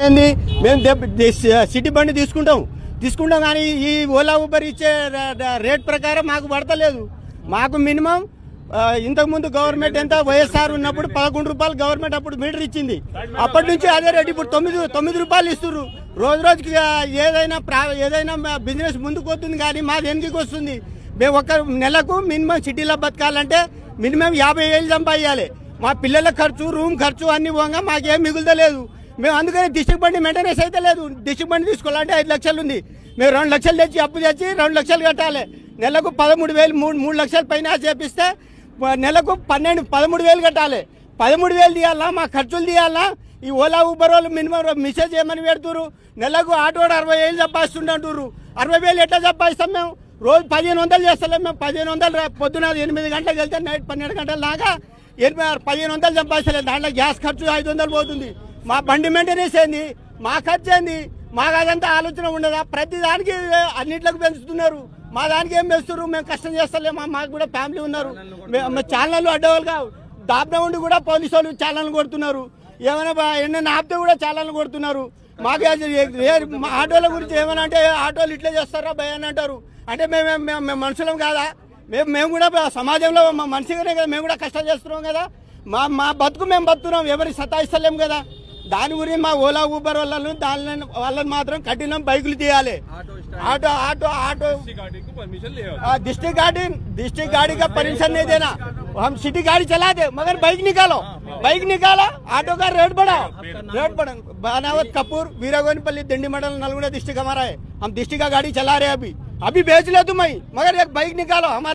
ఏంది మేము సిటీ బండి తీసుకుంటాం కానీ ఈ ఓలా ఊబర్ ఇచ్చే రేట్ ప్రకారం మాకు పడతలేదు. మాకు మినిమం ఇంతకుముందు గవర్నమెంట్ ఎంత వైఎస్ఆర్ ఉన్నప్పుడు 11 రూపాయలు గవర్నమెంట్ అప్పుడు మీటర్ ఇచ్చింది. అప్పటి నుంచి అదే రేట్ ఇప్పుడు 9 రూపాయలు ఇస్తున్నారు. రోజుకి ఏదైనా బిజినెస్ ముందుకు పోతుంది కానీ మాది ఎందుకు వస్తుంది? మేము ఒక నెలకు మినిమం సిటీలో బతకాలంటే మినిమం 50,000 సంపాదించాలి. మా పిల్లల ఖర్చు, రూమ్ ఖర్చు అన్ని పోగా మాకేం మిగులుతలేదు. మేము అందుకని డిస్ట్రిక్ట్ బండి మెయింటెనెన్స్ అయితే లేదు. డిస్ట్రిక్ట్ బండి తీసుకోవాలంటే 5 లక్షలు ఉంది. మేము 2 లక్షలు తెచ్చి అప్పు తెచ్చి 2 లక్షలు కట్టాలి. నెలకు 13,000 3 లక్షల పైన చేపిస్తే నెలకు 13,000 కట్టాలి. 13,000 తీయాలా, మా ఖర్చులు తీయాలా. ఈ ఓలా ఊబర్ వాళ్ళు మినిమం మెసేజ్ ఏమని పెడుతున్నారు? నెలకు ఆటో 60,000 సంపాదిస్తుంటారు. 60,000 ఎట్లా సంపాదిస్తాం? మేము రోజు 1,500 చేస్తలేం. మేము 1,500 పొద్దున 8 గంటలకు వెళ్తే నైట్ 12 గంటల దాకా 1,500 సంపాదిస్తలేదు. దాంట్లో గ్యాస్ ఖర్చు 500 పోతుంది. మా బండి మెయింటెనెన్స్ ఏంది? మా ఖర్చు ఏంది? మాకు అదంతా ఆలోచన ఉండదా? ప్రతి దానికి అన్నింటికి పెంచుతున్నారు. మా దానికి ఏం పెంచుతారు? మేము కష్టం చేస్తలేము. మాకు కూడా ఫ్యామిలీ ఉన్నారు. ఛానళ్ళు అడ్డవాళ్ళు కావు. దాబ్న ఉండి కూడా పోలీసు వాళ్ళు ఛానళ్ళు కొడుతున్నారు. ఏమైనా ఆపితే కూడా ఛానళ్ళు కొడుతున్నారు. మాకు ఆటోల గురించి ఏమైనా అంటే ఆటోలు ఇట్లా చేస్తారా భయ అని అంటారు. అంటే మేము మనుషులం కాదా? మేము కూడా సమాజంలో మనిషిగానే కదా, మేము కూడా కష్టం చేస్తున్నాం కదా. మా బతుకు మేము బతుకున్నాం, ఎవరికి సతాయిస్తలేం కదా. దాని గురించి మా ఓలా ఊబర్ వాళ్ళని మాత్రం కఠినం బైకులు తీయాలి. ऑटो डिस्ट्रिक्ट गाड़ी का परमिशन नहीं देना. हम सिटी गाड़ी चला दे मगर बाइक निकालो. ऑटो का रेट बढ़ाओ. बनावत कपूर वीरागोनीपल्ली दिंडी मंडल नलगुंडा डिस्ट्रिक्ट हमारा है. हम डिस्ट्रिक्ट का गाड़ी चला रहे हैं. अभी बेच ले तुम मगर एक बाइक निकालो. हमारे